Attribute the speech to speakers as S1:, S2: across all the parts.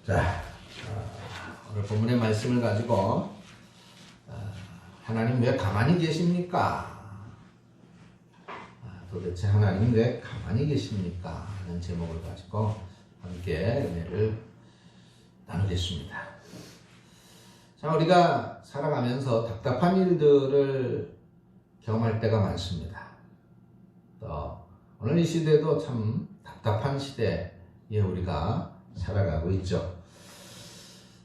S1: 자, 오늘 본문의 말씀을 가지고 하나님 왜 가만히 계십니까? 도대체 하나님 왜 가만히 계십니까? 하는 제목을 가지고 함께 은혜를 나누겠습니다. 자, 우리가 살아가면서 답답한 일들을 경험할 때가 많습니다. 또 오늘 이 시대도 참 답답한 시대에 우리가 살아가고 있죠.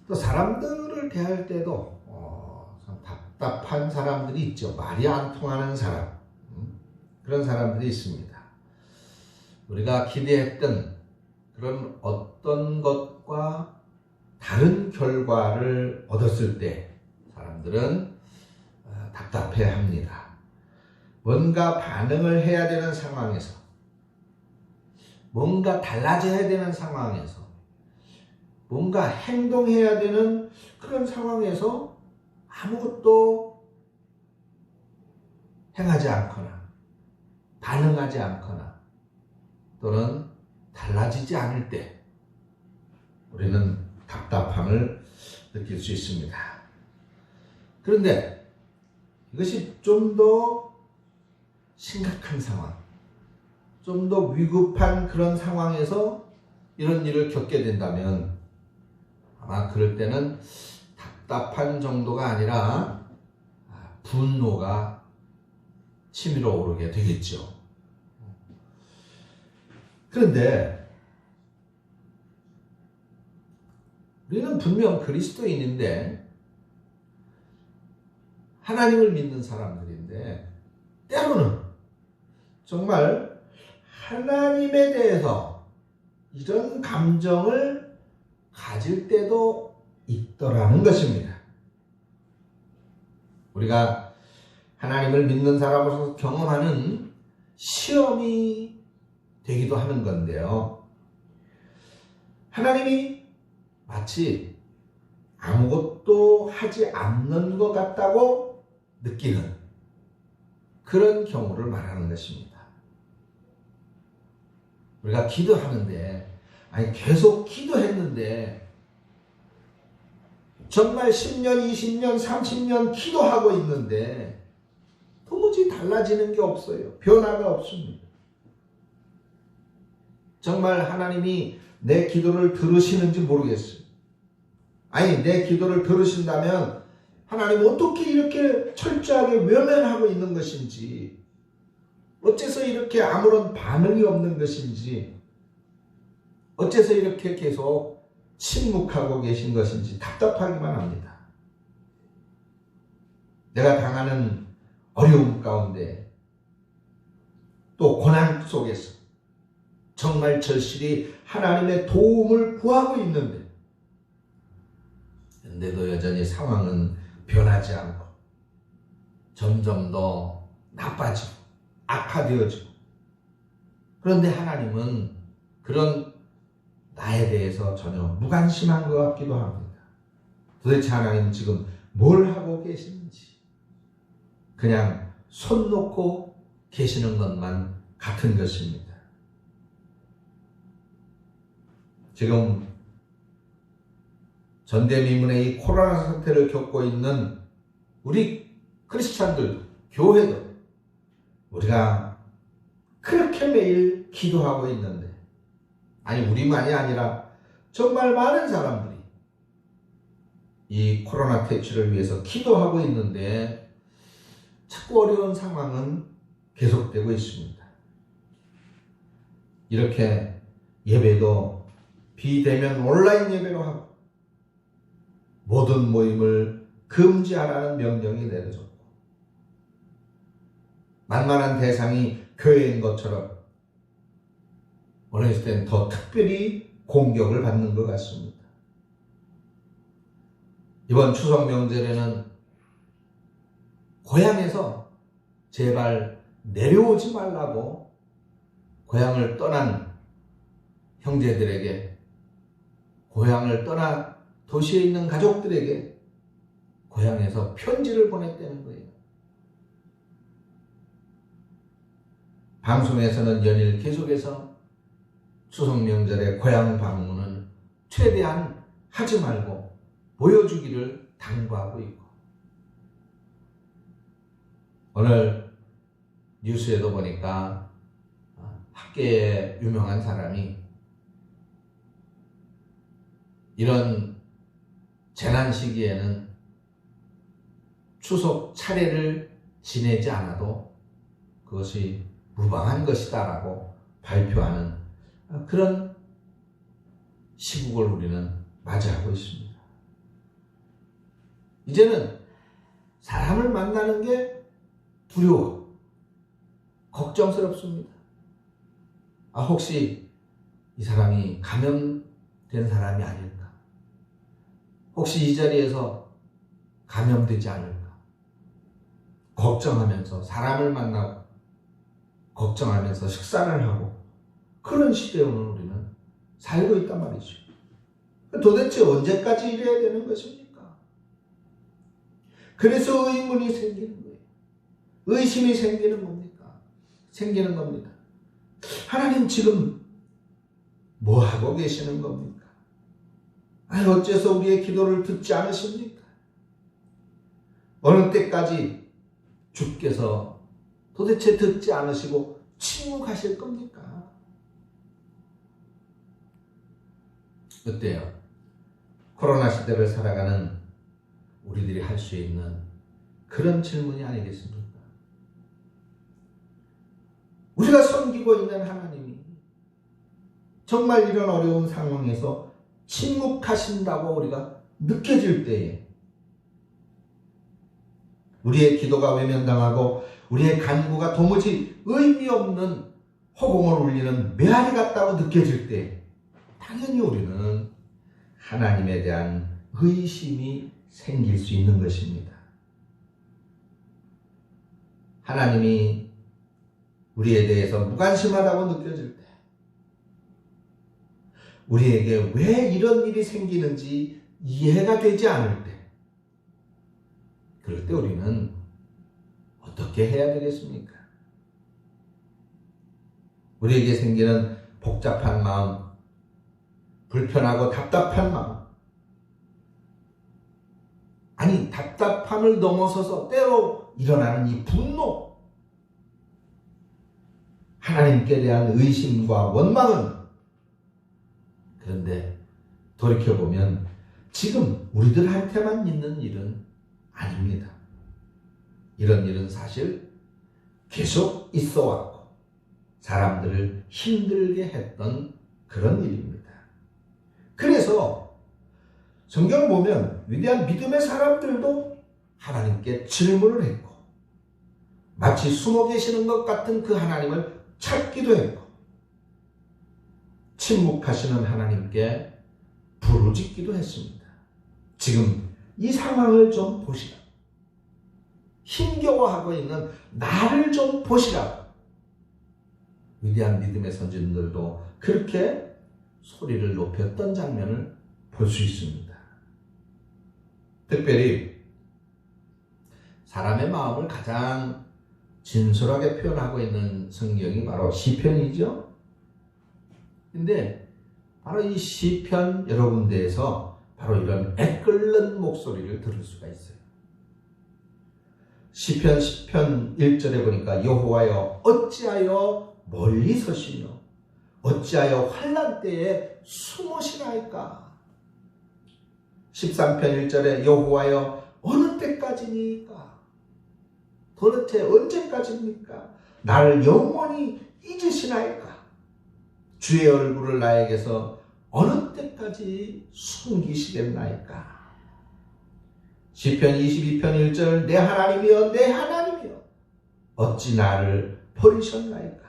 S1: 또 사람들을 대할 때도 참 답답한 사람들이 있죠. 말이 안 통하는 사람, 그런 사람들이 있습니다. 우리가 기대했던 그런 어떤 것과 다른 결과를 얻었을 때 사람들은 답답해합니다. 뭔가 반응을 해야 되는 상황에서, 뭔가 달라져야 되는 상황에서, 뭔가 행동해야 되는 그런 상황에서 아무것도 행하지 않거나 반응하지 않거나 또는 달라지지 않을 때 우리는 답답함을 느낄 수 있습니다. 그런데 이것이 좀 더 심각한 상황, 좀 더 위급한 그런 상황에서 이런 일을 겪게 된다면 아마 그럴 때는 답답한 정도가 아니라 분노가 치밀어 오르게 되겠죠. 그런데 우리는 분명 그리스도인인데 하나님을 믿는 사람들인데 때로는 정말 하나님에 대해서 이런 감정을 가질 때도 있더라는 것입니다. 우리가 하나님을 믿는 사람으로서 경험하는 시험이 되기도 하는 건데요. 하나님이 마치 아무것도 하지 않는 것 같다고 느끼는 그런 경우를 말하는 것입니다. 우리가 기도하는데, 계속 기도했는데 정말 10년, 20년, 30년 기도하고 있는데 도무지 달라지는 게 없어요. 변화가 없습니다. 정말 하나님이 내 기도를 들으시는지 모르겠어요. 내 기도를 들으신다면 하나님 어떻게 이렇게 철저하게 외면하고 있는 것인지, 어째서 이렇게 아무런 반응이 없는 것인지, 어째서 이렇게 계속 침묵하고 계신 것인지 답답하기만 합니다. 내가 당하는 어려움 가운데 또 고난 속에서 정말 절실히 하나님의 도움을 구하고 있는데 근데도 여전히 상황은 변하지 않고 점점 더 나빠지고 악화되어지고, 그런데 하나님은 그런 나에 대해서 전혀 무관심한 것 같기도 합니다. 도대체 하나님은 지금 뭘 하고 계시는지 그냥 손 놓고 계시는 것만 같은 것입니다. 지금 전대미문의 이 코로나 사태를 겪고 있는 우리 크리스찬들, 교회도 우리가 그렇게 매일 기도하고 있는데, 우리만이 아니라 정말 많은 사람들이 이 코로나 퇴치를 위해서 기도하고 있는데 자꾸 어려운 상황은 계속되고 있습니다. 이렇게 예배도 비대면 온라인 예배로 하고 모든 모임을 금지하라는 명령이 내려졌고, 만만한 대상이 교회인 것처럼 오늘 시대는 더 특별히 공격을 받는 것 같습니다. 이번 추석 명절에는 고향에서 제발 내려오지 말라고 고향을 떠난 형제들에게, 고향을 떠나 도시에 있는 가족들에게 고향에서 편지를 보냈다는 거예요. 방송에서는 연일 계속해서 추석 명절에 고향 방문을 최대한 하지 말고 보여주기를 당부하고 있고, 오늘 뉴스에도 보니까 학계에 유명한 사람이 이런 재난 시기에는 추석 차례를 지내지 않아도 그것이 무방한 것이다 라고 발표하는 그런 시국을 우리는 맞이하고 있습니다. 이제는 사람을 만나는 게 두려워, 걱정스럽습니다. 혹시 이 사람이 감염된 사람이 아닐까? 혹시 이 자리에서 감염되지 않을까? 걱정하면서 사람을 만나고 걱정하면서 식사를 하고, 그런 시대에 오늘 우리는 살고 있단 말이죠. 도대체 언제까지 이래야 되는 것입니까? 그래서 의문이 생기는 거예요. 의심이 생기는 겁니까? 생기는 겁니다. 하나님 지금 뭐 하고 계시는 겁니까? 어째서 우리의 기도를 듣지 않으십니까? 어느 때까지 주께서 도대체 듣지 않으시고 침묵하실 겁니까? 어때요? 코로나 시대를 살아가는 우리들이 할 수 있는 그런 질문이 아니겠습니까? 우리가 섬기고 있는 하나님이 정말 이런 어려운 상황에서 침묵하신다고 우리가 느껴질 때에 우리의 기도가 외면당하고 우리의 간구가 도무지 의미 없는 허공을 울리는 메아리 같다고 느껴질 때 당연히 우리는 하나님에 대한 의심이 생길 수 있는 것입니다. 하나님이 우리에 대해서 무관심하다고 느껴질 때, 우리에게 왜 이런 일이 생기는지 이해가 되지 않을 때, 그럴 때 우리는 어떻게 해야 되겠습니까? 우리에게 생기는 복잡한 마음, 불편하고 답답한 마음, 아니 답답함을 넘어서서 때로 일어나는 이 분노, 하나님께 대한 의심과 원망은, 그런데 돌이켜보면 지금 우리들한테만 있는 일은 아닙니다. 이런 일은 사실 계속 있어 왔고 사람들을 힘들게 했던 그런 일입니다. 그래서 성경을 보면 위대한 믿음의 사람들도 하나님께 질문을 했고, 마치 숨어 계시는 것 같은 그 하나님을 찾기도 했고, 침묵하시는 하나님께 부르짖기도 했습니다. 지금 이 상황을 좀 보시라, 힘겨워하고 있는 나를 좀 보시라. 위대한 믿음의 선진들도 그렇게 소리를 높였던 장면을 볼 수 있습니다. 특별히 사람의 마음을 가장 진솔하게 표현하고 있는 성경이 바로 시편이죠. 근데 바로 이 시편 여러 군데에서 바로 이런 애끓는 목소리를 들을 수가 있어요. 시편 10편 1절에 보니까 여호와여 어찌하여 멀리 서시며 어찌하여 환난 때에 숨으시나이까. 13편 1절에 여호와여 어느 때까지니까, 도대체 언제까지입니까? 나를 영원히 잊으시나이까. 주의 얼굴을 나에게서 어느 때까지 숨기시겠나이까. 시편 22편 1절 내 하나님이여 내 하나님이여 어찌 나를 버리셨나이까.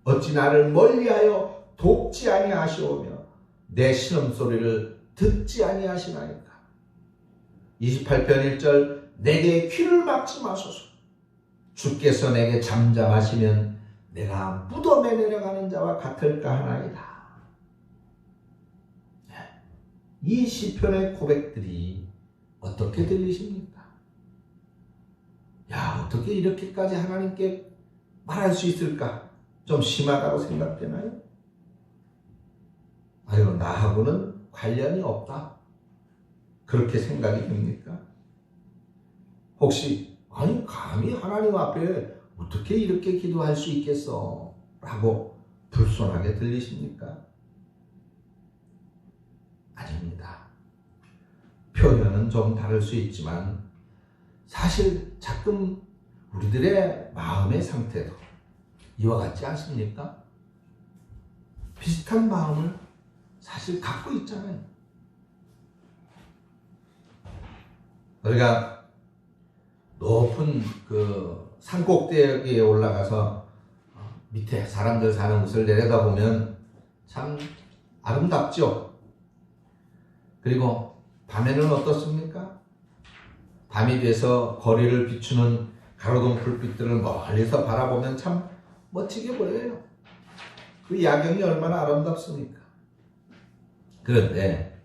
S1: 어찌 나를 멀리하여 돕지 아니하시오며 내 신음소리를 듣지 아니하시나이까. 28편 1절 내게 귀를 막지 마소서. 주께서 내게 잠잠하시면 내가 무덤에 내려가는 자와 같을까 하나이다. 이 시편의 고백들이 어떻게 들리십니까? 어떻게 이렇게까지 하나님께 말할 수 있을까? 좀 심하다고 생각되나요? 나하고는 관련이 없다. 그렇게 생각이 됩니까? 혹시 아니 감히 하나님 앞에 어떻게 이렇게 기도할 수 있겠어? 라고 불손하게 들리십니까? 아닙니다. 표현은 좀 다를 수 있지만 사실 가끔 우리들의 마음의 상태도 이와 같지 않습니까? 비슷한 마음을 사실 갖고 있잖아요. 우리가 높은 그 산꼭대기에 올라가서 밑에 사람들 사는 곳을 내려다보면 참 아름답죠. 그리고 밤에는 어떻습니까? 밤이 돼서 거리를 비추는 가로등 불빛들을 멀리서 바라보면 참 멋지게 보여요. 그 야경이 얼마나 아름답습니까? 그런데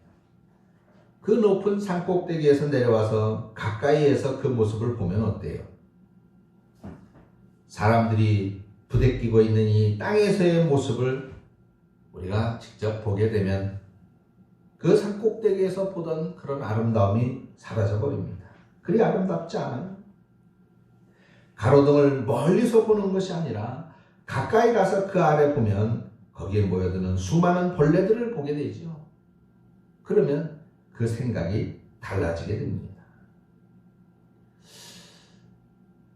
S1: 그 높은 산꼭대기에서 내려와서 가까이에서 그 모습을 보면 어때요? 사람들이 부대끼고 있는 이 땅에서의 모습을 우리가 직접 보게 되면 그 산꼭대기에서 보던 그런 아름다움이 사라져버립니다. 그리 아름답지 않아요. 가로등을 멀리서 보는 것이 아니라 가까이 가서 그 아래 보면 거기에 모여드는 수많은 벌레들을 보게 되죠. 그러면 그 생각이 달라지게 됩니다.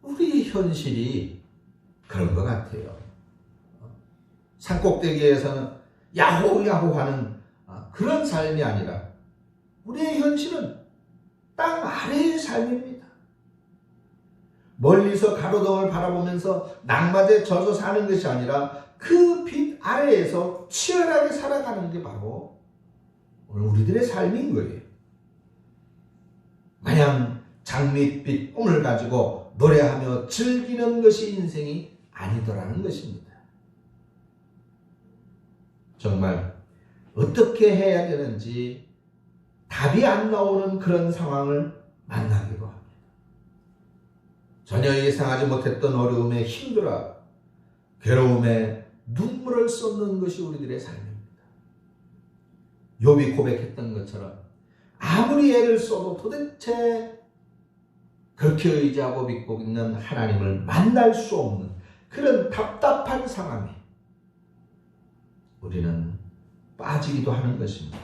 S1: 우리 현실이 그런 것 같아요. 산꼭대기에서는 야호야호 하는 그런 삶이 아니라 우리의 현실은 땅 아래의 삶입니다. 멀리서 가로등을 바라보면서 낙맞에 젖어 사는 것이 아니라 그 빛 아래에서 치열하게 살아가는 게 바로 오늘 우리들의 삶인 거예요. 마냥 장밋빛 꿈을 가지고 노래하며 즐기는 것이 인생이 아니더라는 것입니다. 정말 어떻게 해야 되는지 답이 안 나오는 그런 상황을 만나기도 합니다. 전혀 예상하지 못했던 어려움에 힘들어 괴로움에 눈물을 쏟는 것이 우리들의 삶입니다. 욥이 고백했던 것처럼 아무리 애를 써도 도대체 그렇게 의지하고 믿고 있는 하나님을 만날 수 없는 그런 답답한 상황에 우리는 빠지기도 하는 것입니다.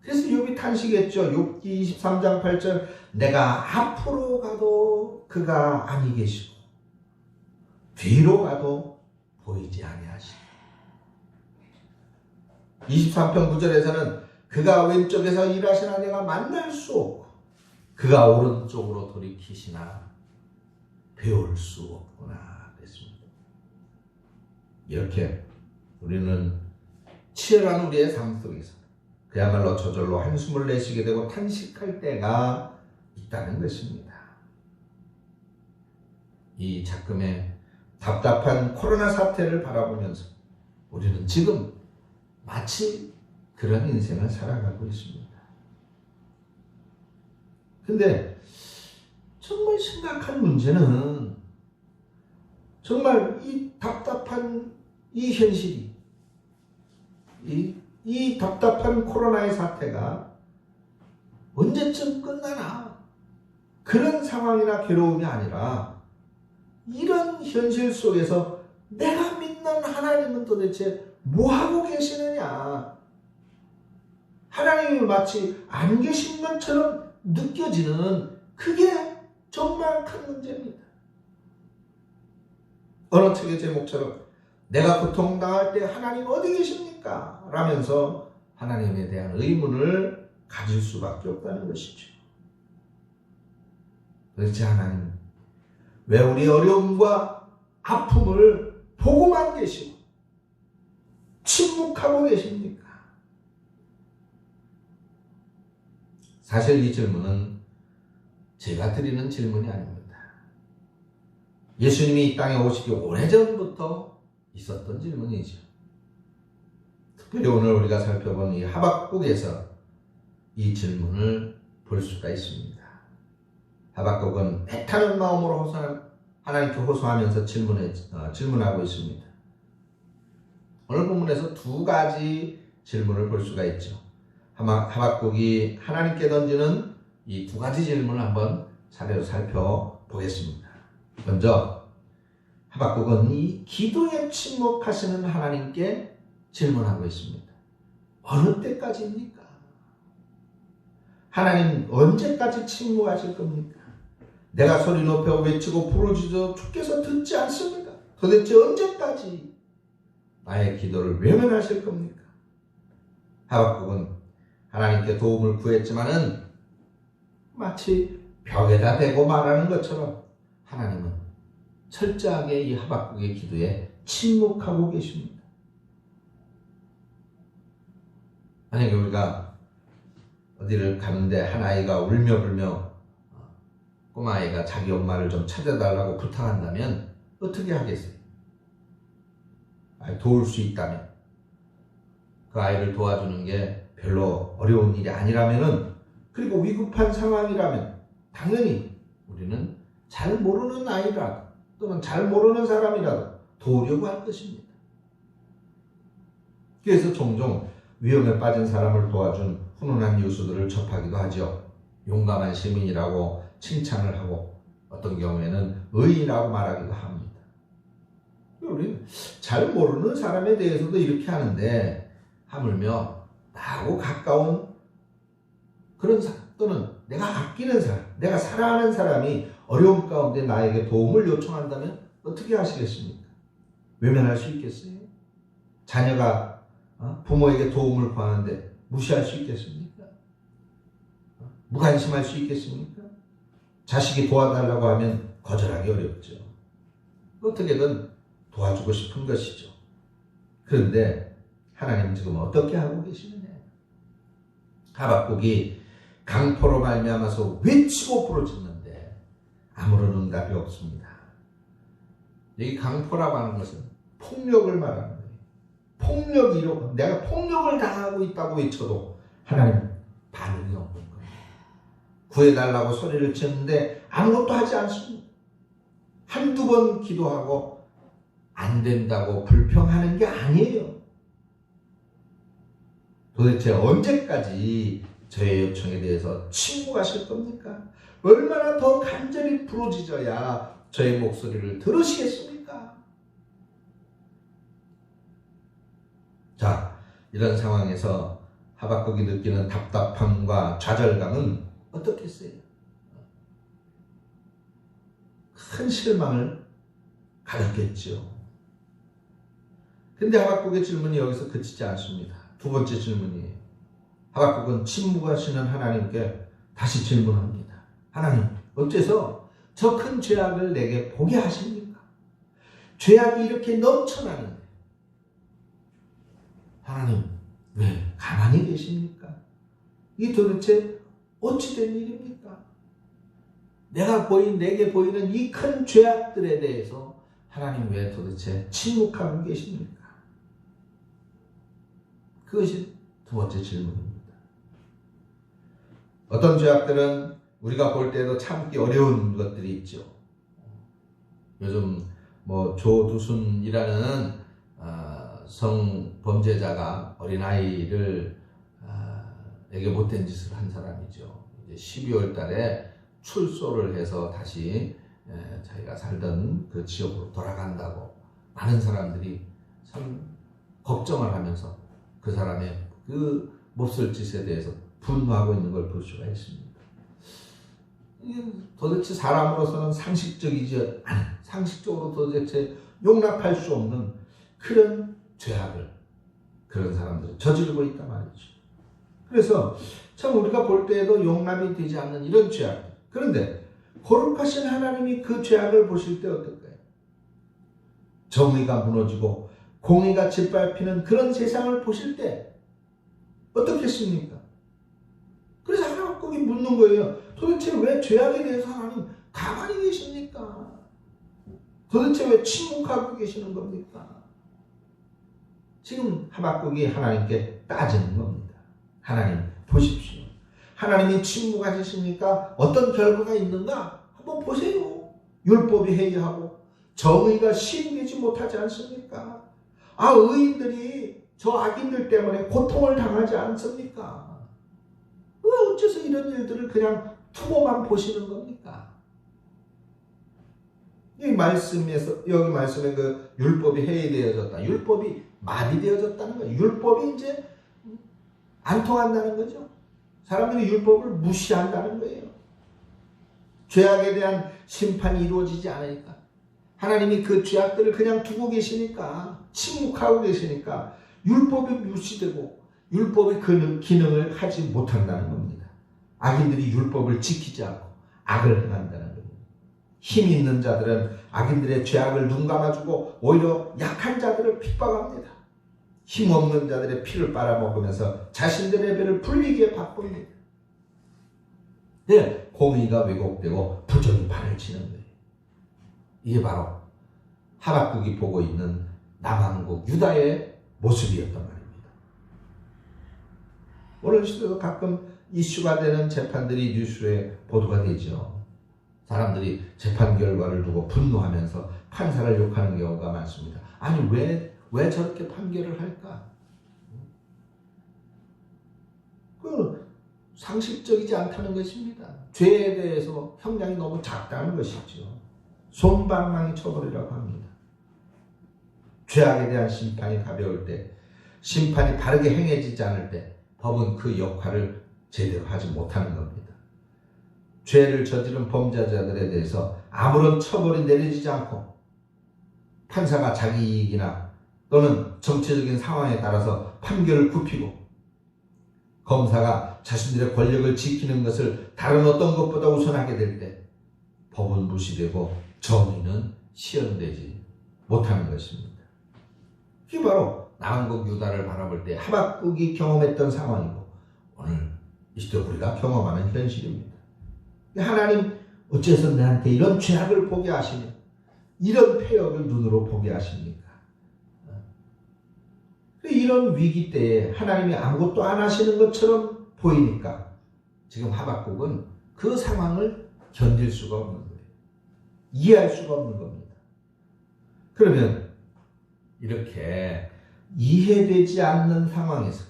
S1: 그래서 욥이 탄식했죠. 욥기 23장 8절 내가 앞으로 가도 그가 아니 계시고 뒤로 가도 보이지 아니하시고 23편 9절에서는 그가 왼쪽에서 일하시나 내가 만날 수 없고 그가 오른쪽으로 돌이키시나 배울 수 없구나 그랬습니다. 이렇게 우리는 치열한 우리의 삶 속에서 그야말로 저절로 한숨을 내쉬게 되고 탄식할 때가 있다는 것입니다. 이 작금의 답답한 코로나 사태를 바라보면서 우리는 지금 마치 그런 인생을 살아가고 있습니다. 근데 정말 심각한 문제는 정말 이 답답한 이 현실이 이 답답한 코로나의 사태가 언제쯤 끝나나 그런 상황이나 괴로움이 아니라 이런 현실 속에서 내가 믿는 하나님은 도대체 뭐하고 계시느냐 하나님이 마치 안 계신 것처럼 느껴지는 그게 정말 큰 문제입니다. 어느 책의 제목처럼 내가 고통당할 때 하나님 어디 계십니까? 라면서 하나님에 대한 의문을 가질 수밖에 없다는 것이죠. 그렇지 하나님 왜 우리 어려움과 아픔을 보고만 계시고 침묵하고 계십니까? 사실 이 질문은 제가 드리는 질문이 아닙니다. 예수님이 이 땅에 오시기 오래전부터 있었던 질문이죠. 특별히 오늘 우리가 살펴본 이 하박국에서 이 질문을 볼 수가 있습니다. 하박국은 애타는 마음으로 하나님께 호소하면서 질문하고 있습니다. 오늘 본문에서 두 가지 질문을 볼 수가 있죠. 하박국이 하나님께 던지는 이 두 가지 질문을 한번 차례로 살펴보겠습니다. 먼저 하박국은 이 기도에 침묵하시는 하나님께 질문하고 있습니다. 어느 때까지입니까? 하나님 언제까지 침묵하실 겁니까? 내가 소리 높여 외치고 부르짖어 주께서 듣지 않습니다. 도대체 언제까지 나의 기도를 외면하실 겁니까? 하박국은 하나님께 도움을 구했지만은 마치 벽에다 대고 말하는 것처럼 하나님은 철저하게 이 하박국의 기도에 침묵하고 계십니다. 만약에 우리가 어디를 가는데 한 아이가 울며 불며 꼬마아이가 자기 엄마를 좀 찾아달라고 부탁한다면 어떻게 하겠어요? 도울 수 있다면, 그 아이를 도와주는 게 별로 어려운 일이 아니라면은, 그리고 위급한 상황이라면 당연히 우리는 잘 모르는 아이라도 또는 잘 모르는 사람이라도 도우려고 할 것입니다. 그래서 종종 위험에 빠진 사람을 도와준 훈훈한 뉴스들을 접하기도 하죠. 용감한 시민이라고 칭찬을 하고 어떤 경우에는 의인이라고 말하기도 합니다. 우리는 잘 모르는 사람에 대해서도 이렇게 하는데, 하물며 나하고 가까운 그런 사람 또는 내가 아끼는 사람, 내가 사랑하는 사람이 어려움 가운데 나에게 도움을 요청한다면 어떻게 하시겠습니까? 외면할 수 있겠어요? 자녀가 부모에게 도움을 구하는데 무시할 수 있겠습니까? 무관심할 수 있겠습니까? 자식이 도와달라고 하면 거절하기 어렵죠. 어떻게든 도와주고 싶은 것이죠. 그런데 하나님은 지금 어떻게 하고 계시느냐? 하박국이 강포로 말미암아서 외치고 부르짖는데 아무런 응답이 없습니다. 여기 강포라고 하는 것은 폭력을 말하는 거예요. 폭력이로 내가 폭력을 당하고 있다고 외쳐도 하나님 반응이 없는 거예요. 구해달라고 소리를 치는데 아무것도 하지 않습니다. 한두 번 기도하고 안 된다고 불평하는 게 아니에요. 도대체 언제까지 저의 요청에 대해서 침묵하실 겁니까? 얼마나 더 간절히 부르짖어야 저의 목소리를 들으시겠습니까? 자, 이런 상황에서 하박국이 느끼는 답답함과 좌절감은 어떻겠어요? 큰 실망을 가졌겠죠. 근데 하박국의 질문이 여기서 그치지 않습니다. 두 번째 질문이에요. 하박국은 침묵하시는 하나님께 다시 질문합니다. 하나님, 어째서 저 큰 죄악을 내게 보게 하십니까? 죄악이 이렇게 넘쳐나는데 하나님, 왜 가만히 계십니까? 이게 도대체 어찌된 일입니까? 내게 보이는 이 큰 죄악들에 대해서 하나님 왜 도대체 침묵하고 계십니까? 그것이 두 번째 질문입니다. 어떤 죄악들은 우리가 볼 때도 참기 어려운 것들이 있죠. 요즘 조두순이라는 성범죄자가 어린아이를 에게 못된 짓을 한 사람이죠. 이제 12월 달에 출소를 해서 다시 자기가 살던 그 지역으로 돌아간다고 많은 사람들이 참 걱정을 하면서 그 사람의 그 몹쓸 짓에 대해서 분노하고 있는 걸 볼 수가 있습니다. 도대체 사람으로서는 상식적으로 도대체 용납할 수 없는 그런 죄악을 그런 사람들이 저지르고 있단 말이죠. 그래서 참 우리가 볼 때에도 용납이 되지 않는 이런 죄악. 그런데 거룩하신 하나님이 그 죄악을 보실 때 어떨까요? 정의가 무너지고 공의가 짓밟히는 그런 세상을 보실 때 어떻겠습니까? 그래서 하박국이 묻는 거예요. 도대체 왜 죄악에 대해서 하나님 가만히 계십니까? 도대체 왜 침묵하고 계시는 겁니까? 지금 하박국이 하나님께 따지는 겁니다. 하나님 보십시오. 하나님이 침묵하시니까 어떤 결과가 있는가? 한번 보세요. 율법이 해이하고 정의가 시행되지 못하지 않습니까? 의인들이 저 악인들 때문에 고통을 당하지 않습니까? 왜 어째서 이런 일들을 그냥 투고만 보시는 겁니까? 이 말씀에서, 여기 말씀에 그 율법이 해이되어졌다. 율법이 마비되어졌다는 거예요. 율법이 이제 안 통한다는 거죠. 사람들이 율법을 무시한다는 거예요. 죄악에 대한 심판이 이루어지지 않으니까. 하나님이 그 죄악들을 그냥 두고 계시니까, 침묵하고 계시니까 율법이 무시되고 율법이 그 기능을 하지 못한다는 겁니다. 악인들이 율법을 지키지 않고 악을 행한다는 겁니다. 힘 있는 자들은 악인들의 죄악을 눈감아주고 오히려 약한 자들을 핍박합니다. 힘없는 자들의 피를 빨아먹으면서 자신들의 배를 불리게 바쁩니다. 네, 공의가 왜곡되고 부정이 판을 치는 거예요. 이게 바로 하박국이 보고 있는 남한국 유다의 모습이었단 말입니다. 오늘 시대도 가끔 이슈가 되는 재판들이 뉴스에 보도가 되죠. 사람들이 재판 결과를 두고 분노하면서 판사를 욕하는 경우가 많습니다. 아니 왜 저렇게 판결을 할까? 그 상식적이지 않다는 것입니다. 죄에 대해서 형량이 너무 작다는 것이죠. 솜방망이 처벌이라고 합니다. 죄악에 대한 심판이 가벼울 때, 심판이 바르게 행해지지 않을 때 법은 그 역할을 제대로 하지 못하는 겁니다. 죄를 저지른 범죄자들에 대해서 아무런 처벌이 내려지지 않고 판사가 자기 이익이나 또는 정치적인 상황에 따라서 판결을 굽히고 검사가 자신들의 권력을 지키는 것을 다른 어떤 것보다 우선하게 될 때 법은 무시되고 정의는 실현되지 못하는 것입니다. 이게 바로 남한국 유다를 바라볼 때 하박국이 경험했던 상황이고 오늘 이 시대 우리가 경험하는 현실입니다. 하나님 어째서 나한테 이런 죄악을 보게 하시며 이런 폐역을 눈으로 보게 하십니까? 이런 위기 때에 하나님이 아무것도 안 하시는 것처럼 보이니까 지금 하박국은 그 상황을 견딜 수가 없는 거예요. 이해할 수가 없는 겁니다. 그러면 이렇게 이해되지 않는 상황에서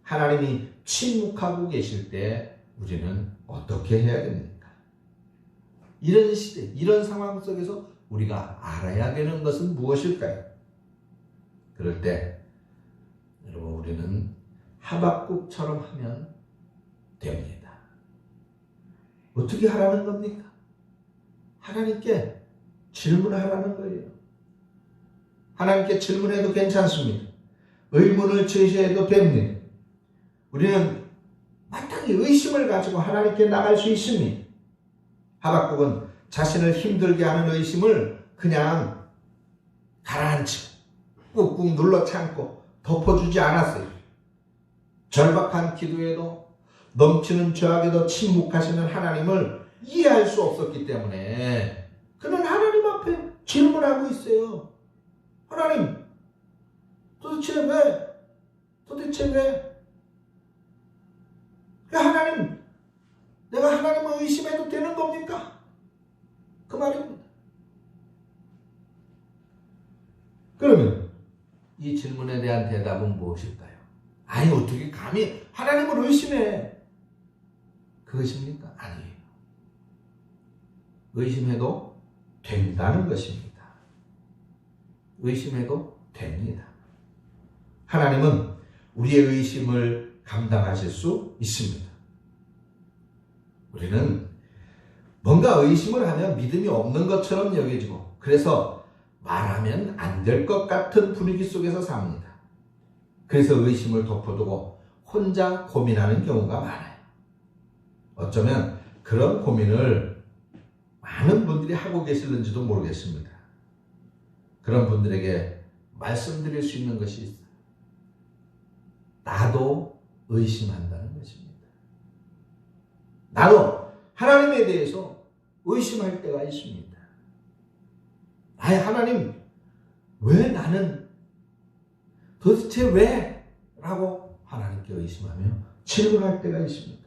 S1: 하나님이 침묵하고 계실 때 우리는 어떻게 해야 됩니까? 이런 시대, 이런 상황 속에서 우리가 알아야 되는 것은 무엇일까요? 그럴 때 여러분 우리는 하박국처럼 하면 됩니다. 어떻게 하라는 겁니까? 하나님께 질문하라는 거예요. 하나님께 질문해도 괜찮습니다. 의문을 제시해도 됩니다. 우리는 마땅히 의심을 가지고 하나님께 나갈 수 있습니다. 하박국은 자신을 힘들게 하는 의심을 그냥 가라앉히고 꾹꾹 눌러 참고 덮어주지 않았어요. 절박한 기도에도 넘치는 죄악에도 침묵하시는 하나님을 이해할 수 없었기 때문에 그는 하나님 앞에 질문하고 있어요. 하나님, 도대체 왜? 하나님, 내가 하나님을 의심해도 되는 겁니까? 그 말입니다. 그러면 이 질문에 대한 대답은 무엇일까요? 아니 어떻게 감히 하나님을 의심해? 그것입니까? 아니에요. 의심해도 된다는 것입니다. 의심해도 됩니다. 하나님은 우리의 의심을 감당하실 수 있습니다. 우리는 뭔가 의심을 하면 믿음이 없는 것처럼 여겨지고 그래서 말하면 안 될 것 같은 분위기 속에서 삽니다. 그래서 의심을 덮어두고 혼자 고민하는 경우가 많아요. 어쩌면 그런 고민을 많은 분들이 하고 계실는지도 모르겠습니다. 그런 분들에게 말씀드릴 수 있는 것이 있어요. 나도 의심한다는 것입니다. 나도 하나님에 대해서 의심할 때가 있습니다. 아니 하나님 왜 나는 도대체 왜? 라고 하나님께 의심하며 질문할 때가 있습니다.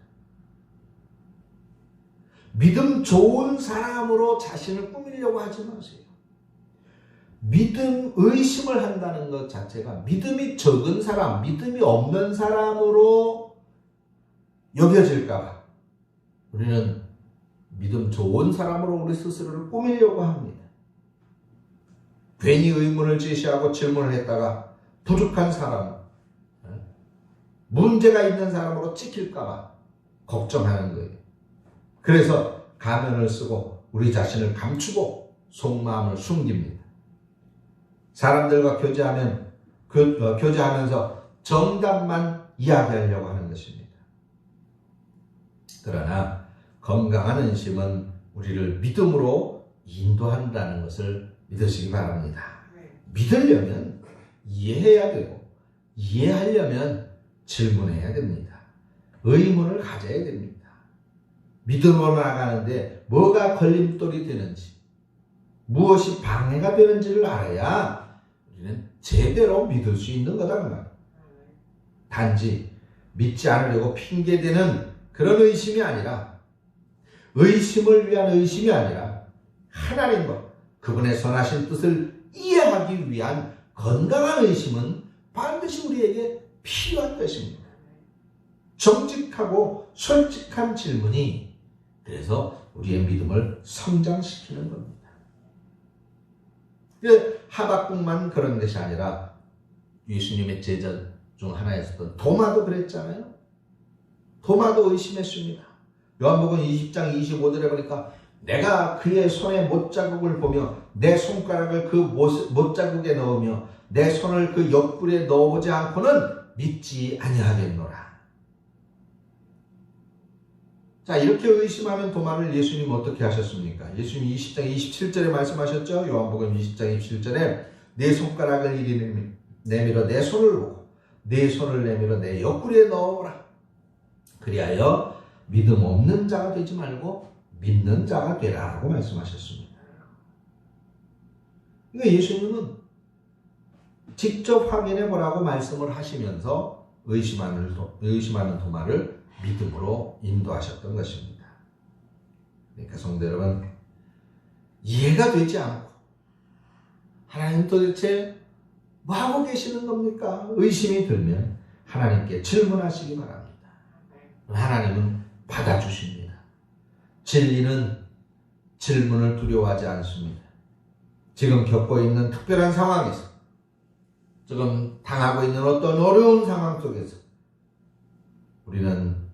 S1: 믿음 좋은 사람으로 자신을 꾸미려고 하지 마세요. 의심을 한다는 것 자체가 믿음이 적은 사람, 믿음이 없는 사람으로 여겨질까봐 우리는 믿음 좋은 사람으로 우리 스스로를 꾸미려고 합니다. 괜히 의문을 제시하고 질문을 했다가 부족한 사람, 문제가 있는 사람으로 찍힐까봐 걱정하는 거예요. 그래서 가면을 쓰고 우리 자신을 감추고 속마음을 숨깁니다. 사람들과 교제하면서 정답만 이야기하려고 하는 것입니다. 그러나 건강한 은심은 우리를 믿음으로 인도한다는 것을 믿으시기 바랍니다. 믿으려면 이해해야 되고 이해하려면 질문해야 됩니다. 의문을 가져야 됩니다. 믿음으로 나가는데 뭐가 걸림돌이 되는지, 무엇이 방해가 되는지를 알아야 우리는 제대로 믿을 수 있는 거다 그 말이에요. 단지 믿지 않으려고 핑계대는 그런 의심이 아니라, 의심을 위한 의심이 아니라 하나님과 그분의 선하신 뜻을 이해하기 위한 건강한 의심은 반드시 우리에게 필요한 것입니다. 정직하고 솔직한 질문이 그래서 우리의 믿음을 성장시키는 겁니다. 하박국만 그런 것이 아니라 예수님의 제자 중 하나였던 도마도 그랬잖아요. 도마도 의심했습니다. 요한복음 20장 25절에 보니까 내가 그의 손의 못자국을 보며 내 손가락을 그 못자국에 넣으며 내 손을 그 옆구리에 넣어보지 않고는 믿지 아니하겠노라. 자, 이렇게 의심하는 도마를 예수님 어떻게 하셨습니까? 예수님 20장 27절에 말씀하셨죠. 요한복음 20장 27절에 내 손가락을 이리 내밀어 내 손을 보고 내 손을 내밀어 내 옆구리에 넣어보라. 그리하여 믿음 없는 자가 되지 말고 믿는 자가 되라고 말씀하셨습니다. 그러니까 예수님은 직접 확인해 보라고 말씀을 하시면서 의심하는 도마를 믿음으로 인도하셨던 것입니다. 그러니까 성도 여러분, 이해가 되지 않고 하나님 도대체 뭐 하고 계시는 겁니까? 의심이 들면 하나님께 질문하시기 바랍니다. 하나님은 받아주십니다. 진리는 질문을 두려워하지 않습니다. 지금 겪고 있는 특별한 상황에서, 지금 당하고 있는 어떤 어려운 상황 속에서 우리는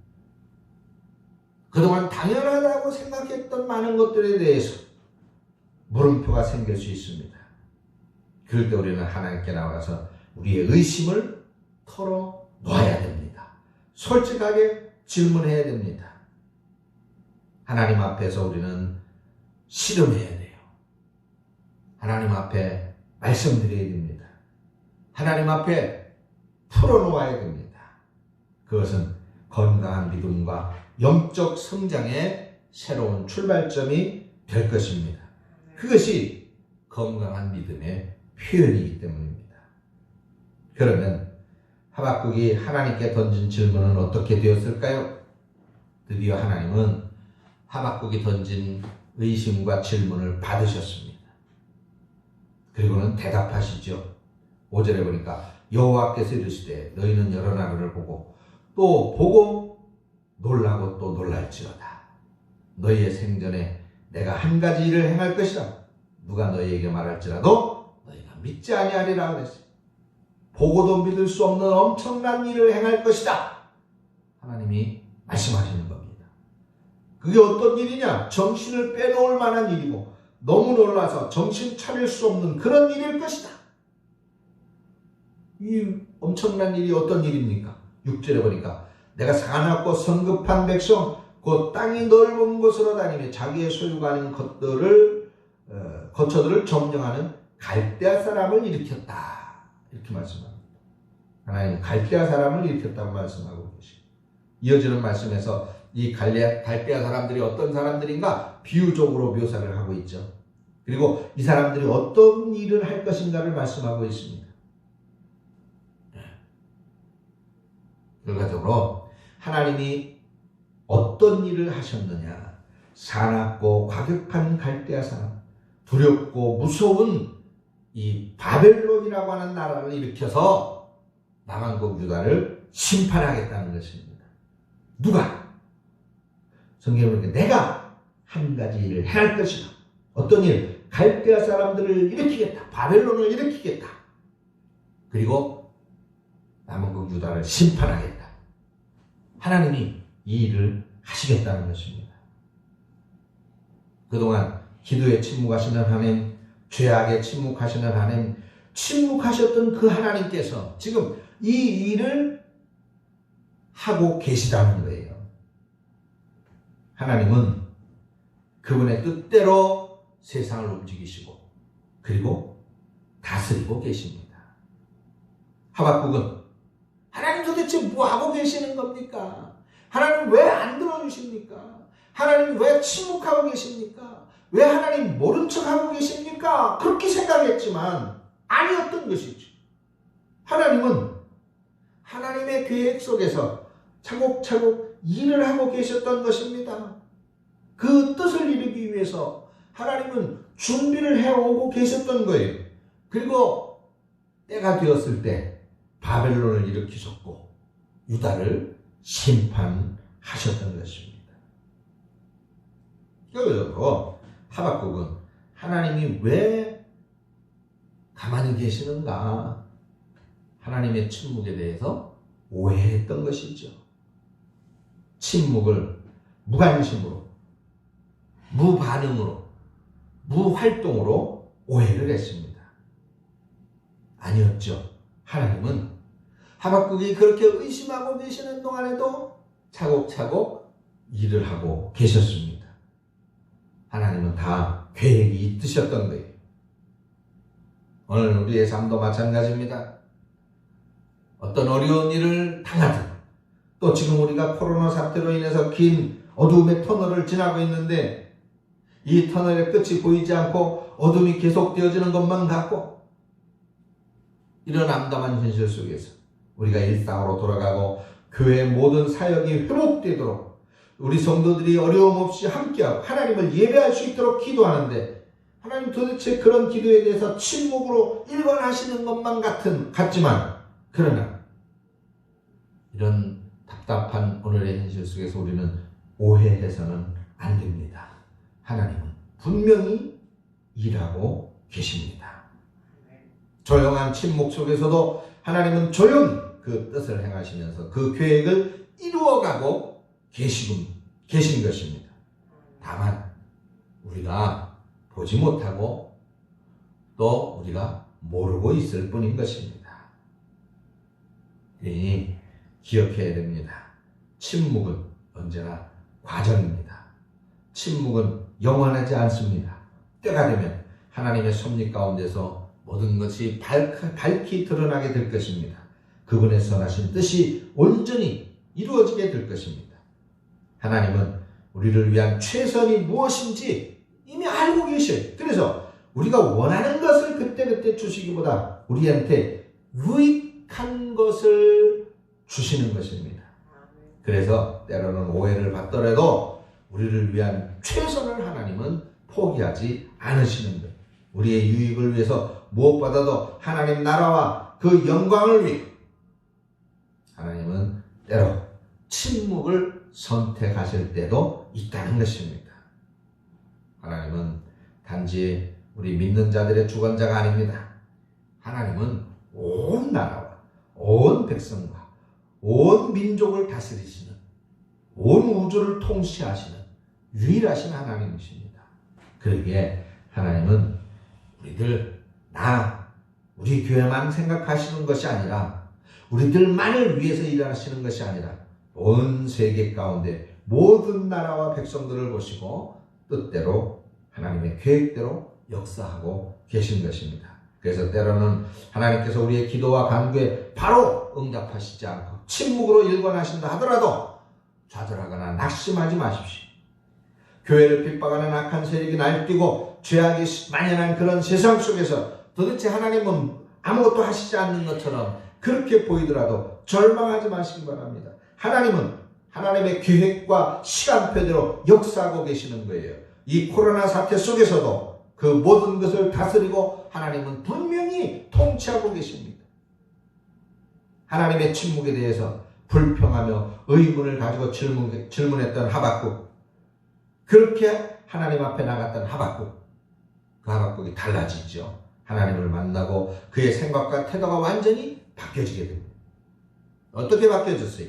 S1: 그동안 당연하다고 생각했던 많은 것들에 대해서 물음표가 생길 수 있습니다. 그럴 때 우리는 하나님께 나와서 우리의 의심을 털어놓아야 됩니다. 솔직하게 질문해야 됩니다. 하나님 앞에서 우리는 씨름해야 돼요. 하나님 앞에 말씀드려야 됩니다. 하나님 앞에 풀어놓아야 됩니다. 그것은 건강한 믿음과 영적 성장의 새로운 출발점이 될 것입니다. 그것이 건강한 믿음의 표현이기 때문입니다. 그러면 하박국이 하나님께 던진 질문은 어떻게 되었을까요? 드디어 하나님은 하박국이 던진 의심과 질문을 받으셨습니다. 그리고는 대답하시죠. 5절에 보니까 여호와께서 이르시되 너희는 여러 나라를 보고 또 보고 놀라고 또 놀랄지어다. 너희의 생전에 내가 한 가지 일을 행할 것이라. 누가 너희에게 말할지라도 너희가 믿지 아니하리라 그랬어요. 보고도 믿을 수 없는 엄청난 일을 행할 것이다. 하나님이 말씀하시는 겁니다. 그게 어떤 일이냐? 정신을 빼놓을 만한 일이고 너무 놀라서 정신 차릴 수 없는 그런 일일 것이다. 이 엄청난 일이 어떤 일입니까? 6절에 보니까 내가 사납고 성급한 백성 곧 땅이 넓은 곳으로 다니며 자기의 소유가 아닌 거처들을 점령하는 갈대아 사람을 일으켰다. 이렇게 말씀합니다. 하나님은 갈대아 사람을 일으켰다고 말씀하고 계십니다. 이어지는 말씀에서 이 갈대아 사람들이 어떤 사람들인가 비유적으로 묘사를 하고 있죠. 그리고 이 사람들이 어떤 일을 할 것인가를 말씀하고 있습니다. 결과적으로 하나님이 어떤 일을 하셨느냐? 사납고 과격한 갈대아 사람, 두렵고 무서운 이 바벨론이라고 하는 나라를 일으켜서 남한국 유다를 심판하겠다는 것입니다. 누가? 성경에 내가 한 가지 일을 행할 것이다. 어떤 일? 갈대아 사람들을 일으키겠다. 바벨론을 일으키겠다. 그리고 남한국 유다를 심판하겠다. 하나님이 이 일을 하시겠다는 것입니다. 그동안 기도에 침묵하시는 하나님, 죄악에 침묵하시는 하나님, 침묵하셨던 그 하나님께서 지금 이 일을 하고 계시다는 거예요. 하나님은 그분의 뜻대로 세상을 움직이시고 그리고 다스리고 계십니다. 하박국은 하나님 도대체 뭐하고 계시는 겁니까? 하나님 왜 안 들어주십니까? 하나님 왜 침묵하고 계십니까? 왜 하나님 모른 척하고 계십니까? 그렇게 생각했지만 아니었던 것이죠. 하나님은 하나님의 계획 속에서 차곡차곡 일을 하고 계셨던 것입니다. 그 뜻을 이루기 위해서 하나님은 준비를 해오고 계셨던 거예요. 그리고 때가 되었을 때 바벨론을 일으키셨고 유다를 심판하셨던 것입니다. 그리고 하박국은 하나님이 왜 가만히 계시는가? 하나님의 침묵에 대해서 오해했던 것이죠. 침묵을 무관심으로, 무반응으로, 무활동으로 오해를 했습니다. 아니었죠. 하나님은 하박국이 그렇게 의심하고 계시는 동안에도 차곡차곡 일을 하고 계셨습니다. 하나님은 다 계획이 있으셨던 거예요. 오늘 우리의 삶도 마찬가지입니다. 어떤 어려운 일을 당하든 또 지금 우리가 코로나 사태로 인해서 긴 어두움의 터널을 지나고 있는데 이 터널의 끝이 보이지 않고 어둠이 계속되어지는 것만 같고 이런 암담한 현실 속에서 우리가 일상으로 돌아가고 교회의 모든 사역이 회복되도록 우리 성도들이 어려움 없이 함께하고 하나님을 예배할 수 있도록 기도하는데 하나님 도대체 그런 기도에 대해서 침묵으로 일관하시는 것만 같지만 그러나 이런 답답한 오늘의 현실 속에서 우리는 오해해서는 안 됩니다. 하나님은 분명히 일하고 계십니다. 조용한 침묵 속에서도 하나님은 조용히 그 뜻을 행하시면서 그 계획을 이루어가고 계신 것입니다. 다만 우리가 보지 못하고 또 우리가 모르고 있을 뿐인 것입니다. 그러니 기억해야 됩니다. 침묵은 언제나 과정입니다. 침묵은 영원하지 않습니다. 때가 되면 하나님의 섭리 가운데서 모든 것이 밝히 드러나게 될 것입니다. 그분의 선하신 뜻이 온전히 이루어지게 될 것입니다. 하나님은 우리를 위한 최선이 무엇인지 이미 알고 계셔요. 그래서 우리가 원하는 것을 그때그때 주시기보다 우리한테 유익한 것을 주시는 것입니다. 그래서 때로는 오해를 받더라도 우리를 위한 최선을 하나님은 포기하지 않으시는 거예요. 우리의 유익을 위해서 무엇보다도 하나님 나라와 그 영광을 위해 하나님은 때로 침묵을 선택하실 때도 있다는 것입니다. 하나님은 단지 우리 믿는 자들의 주권자가 아닙니다. 하나님은 온 나라와 온 백성과 온 민족을 다스리시는 온 우주를 통치하시는 유일하신 하나님이십니다. 그러기에 하나님은 우리 교회만 생각하시는 것이 아니라 우리들만을 위해서 일하시는 것이 아니라 온 세계 가운데 모든 나라와 백성들을 보시고 뜻대로 하나님의 계획대로 역사하고 계신 것입니다. 그래서 때로는 하나님께서 우리의 기도와 간구에 바로 응답하시지 않고 침묵으로 일관하신다 하더라도 좌절하거나 낙심하지 마십시오. 교회를 핍박하는 악한 세력이 날뛰고 죄악이 만연한 그런 세상 속에서 도대체 하나님은 아무것도 하시지 않는 것처럼 그렇게 보이더라도 절망하지 마시기 바랍니다. 하나님은 하나님의 계획과 시간표대로 역사하고 계시는 거예요. 이 코로나 사태 속에서도 그 모든 것을 다스리고 하나님은 분명히 통치하고 계십니다. 하나님의 침묵에 대해서 불평하며 의문을 가지고 질문했던 하박국, 그렇게 하나님 앞에 나갔던 하박국, 그 하박국이 달라지죠. 하나님을 만나고 그의 생각과 태도가 완전히 바뀌어지게 됩니다. 어떻게 바뀌어졌어요?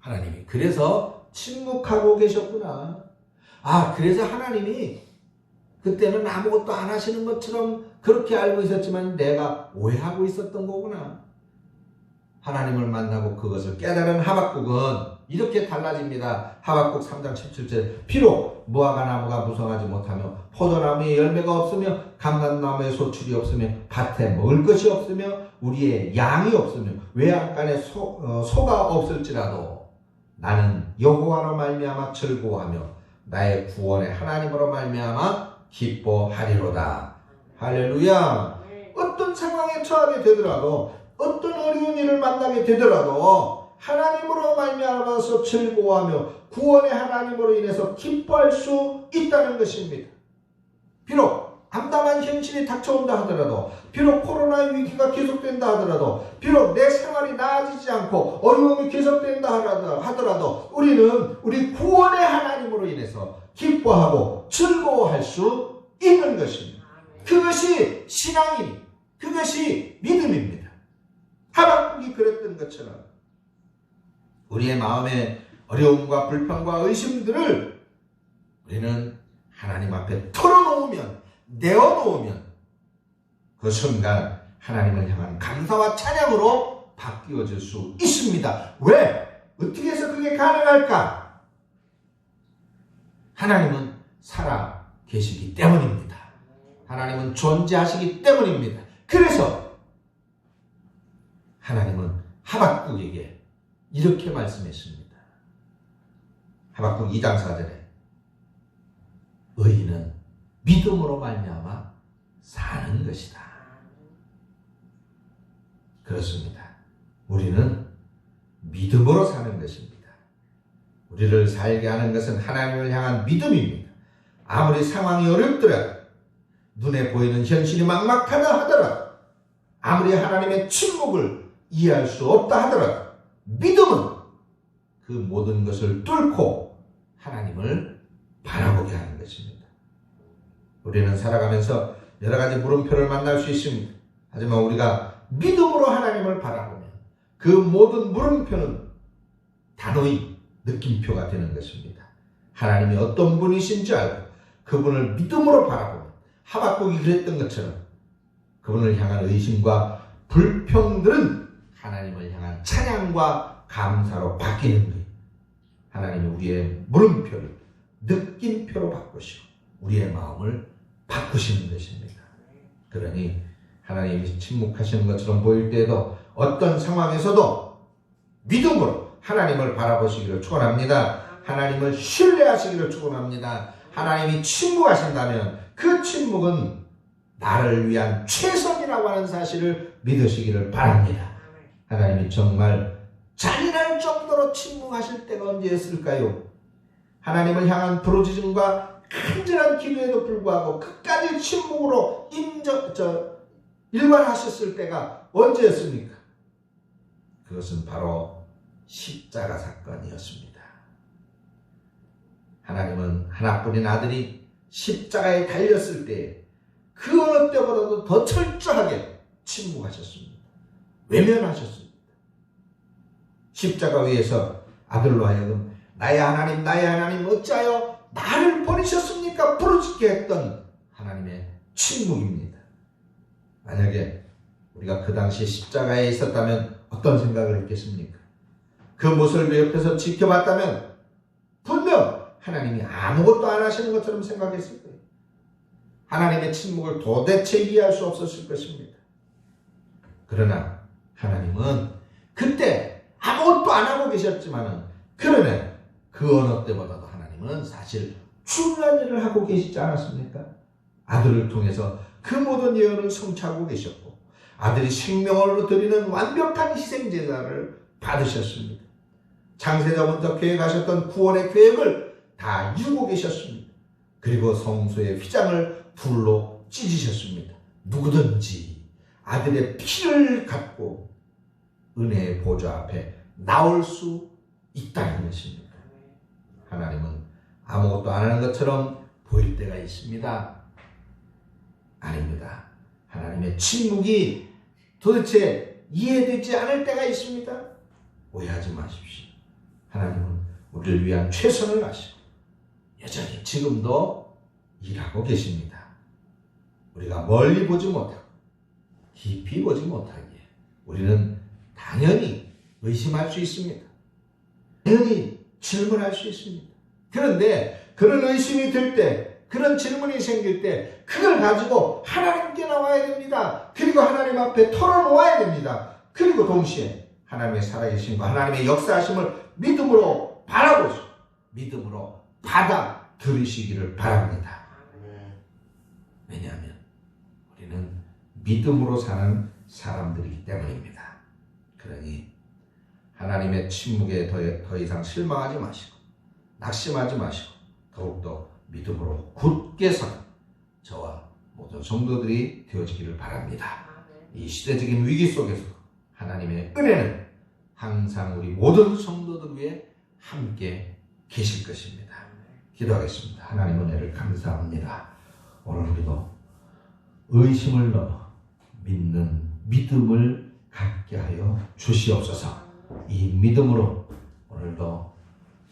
S1: 하나님이 그래서 침묵하고 계셨구나. 그래서 하나님이 그때는 아무것도 안 하시는 것처럼 그렇게 알고 있었지만 내가 오해하고 있었던 거구나. 하나님을 만나고 그것을 깨달은 하박국은 이렇게 달라집니다. 하박국 3장 17절, 비록 무화과 나무가 무성하지 못하며 포도나무에 열매가 없으며 감람나무에 소출이 없으며 밭에 먹을 것이 없으며 우리의 양이 없으며 외양간에 소가 없을지라도 나는 여호와로 말미암아 즐거워하며 나의 구원의 하나님으로 말미암아 기뻐하리로다. 할렐루야. 어떤 상황에 처하게 되더라도, 어떤 어려운 일을 만나게 되더라도 하나님으로 말미암아서 즐거워하며 구원의 하나님으로 인해서 기뻐할 수 있다는 것입니다. 비록 암담한 현실이 닥쳐온다 하더라도, 비록 코로나 위기가 계속된다 하더라도, 비록 내 생활이 나아지지 않고 어려움이 계속된다 하더라도 우리는 우리 구원의 하나님으로 인해서 기뻐하고 즐거워할 수 있는 것입니다. 그것이 신앙입니다. 그것이 믿음입니다. 하박국이 그랬던 것처럼 우리의 마음의 어려움과 불평과 의심들을 우리는 하나님 앞에 털어놓으면, 내어놓으면 그 순간 하나님을 향한 감사와 찬양으로 바뀌어질 수 있습니다. 왜? 어떻게 해서 그게 가능할까? 하나님은 살아 계시기 때문입니다. 하나님은 존재하시기 때문입니다. 그래서 하나님은 하박국에게 이렇게 말씀했습니다. 하박국 2장 4절에 의인은 믿음으로 말미암아 사는 것이다. 그렇습니다. 우리는 믿음으로 사는 것입니다. 우리를 살게 하는 것은 하나님을 향한 믿음입니다. 아무리 상황이 어렵더라도, 눈에 보이는 현실이 막막하다 하더라도, 아무리 하나님의 침묵을 이해할 수 없다 하더라도 믿음은 그 모든 것을 뚫고 하나님을 바라보게 하는 것입니다. 우리는 살아가면서 여러 가지 물음표를 만날 수 있습니다. 하지만 우리가 믿음으로 하나님을 바라보면 그 모든 물음표는 단호히 느낌표가 되는 것입니다. 하나님이 어떤 분이신지 알고 그분을 믿음으로 바라보면 하박국이 그랬던 것처럼 그분을 향한 의심과 불평들은 하나님을 향한 찬양과 감사로 바뀌는 거예요. 하나님이 우리의 물음표를 느낌표로 바꾸시고 우리의 마음을 바꾸시는 것입니다. 그러니 하나님이 침묵하시는 것처럼 보일 때에도 어떤 상황에서도 믿음으로 하나님을 바라보시기를 축원합니다. 하나님을 신뢰하시기를 축원합니다. 하나님이 침묵하신다면 그 침묵은 나를 위한 최선이라고 하는 사실을 믿으시기를 바랍니다. 하나님이 정말 잔인할 정도로 침묵하실 때가 언제였을까요? 하나님을 향한 부르짖음과 간절한 기도에도 불구하고 끝까지 침묵으로 일관하셨을 때가 언제였습니까? 그것은 바로 십자가 사건이었습니다. 하나님은 하나뿐인 아들이 십자가에 달렸을 때 그 어느 때보다도 더 철저하게 침묵하셨습니다. 외면하셨습니다. 십자가 위에서 아들로 하여금 나의 하나님 어찌하여 나를 버리셨습니까? 부르짖게 했던 하나님의 침묵입니다. 만약에 우리가 그 당시 십자가에 있었다면 어떤 생각을 했겠습니까? 그 모습을 옆에서 지켜봤다면 분명 하나님이 아무것도 안 하시는 것처럼 생각했을 거예요. 하나님의 침묵을 도대체 이해할 수 없었을 것입니다. 그러나 하나님은 그때 아무것도 안 하고 계셨지만은 그러나 그 어느 때보다도 하나님은 사실 중요한 일을 하고 계시지 않았습니까? 아들을 통해서 그 모든 예언을 성취하고 계셨고 아들이 생명으로 드리는 완벽한 희생제사를 받으셨습니다. 창세전부터 계획하셨던 구원의 계획을 다 이루고 계셨습니다. 그리고 성소의 휘장을 불로 찢으셨습니다. 누구든지 아들의 피를 갖고 은혜의 보좌 앞에 나올 수 있다는 것입니다. 하나님은 아무것도 안 하는 것처럼 보일 때가 있습니다. 아닙니다. 하나님의 침묵이 도대체 이해되지 않을 때가 있습니다. 오해하지 마십시오. 하나님은 우리를 위한 최선을 다하시고 여전히 지금도 일하고 계십니다. 우리가 멀리 보지 못하고 깊이 보지 못하기에 우리는 당연히 의심할 수 있습니다. 당연히 질문할 수 있습니다. 그런데 그런 의심이 들 때, 그런 질문이 생길 때 그걸 가지고 하나님께 나와야 됩니다. 그리고 하나님 앞에 털어놓아야 됩니다. 그리고 동시에 하나님의 살아계심과 하나님의 역사하심을 믿음으로 바라보시고 믿음으로 받아들이시기를 바랍니다. 왜냐하면 우리는 믿음으로 사는 사람들이기 때문입니다. 그러니 하나님의 침묵에 더 이상 실망하지 마시고 낙심하지 마시고 더욱더 믿음으로 굳게 사는 저와 모든 성도들이 되어지기를 바랍니다. 이 시대적인 위기 속에서 하나님의 은혜는 항상 우리 모든 성도들 위해 함께 계실 것입니다. 기도하겠습니다. 하나님 은혜를 감사합니다. 오늘 우리도 의심을 넘어 믿는 믿음을 갖게 하여 주시옵소서. 이 믿음으로 오늘도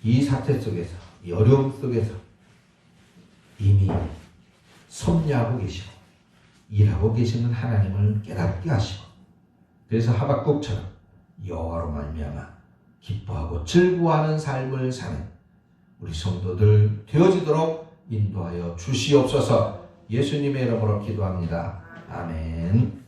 S1: 이 사태 속에서, 이 어려움 속에서 이미 섭리하고 계시고 일하고 계시는 하나님을 깨닫게 하시고, 그래서 하박국처럼 여호와로 말미암아 기뻐하고 즐거워하는 삶을 사는 우리 성도들 되어지도록 인도하여 주시옵소서. 예수님의 이름으로 기도합니다. 아멘.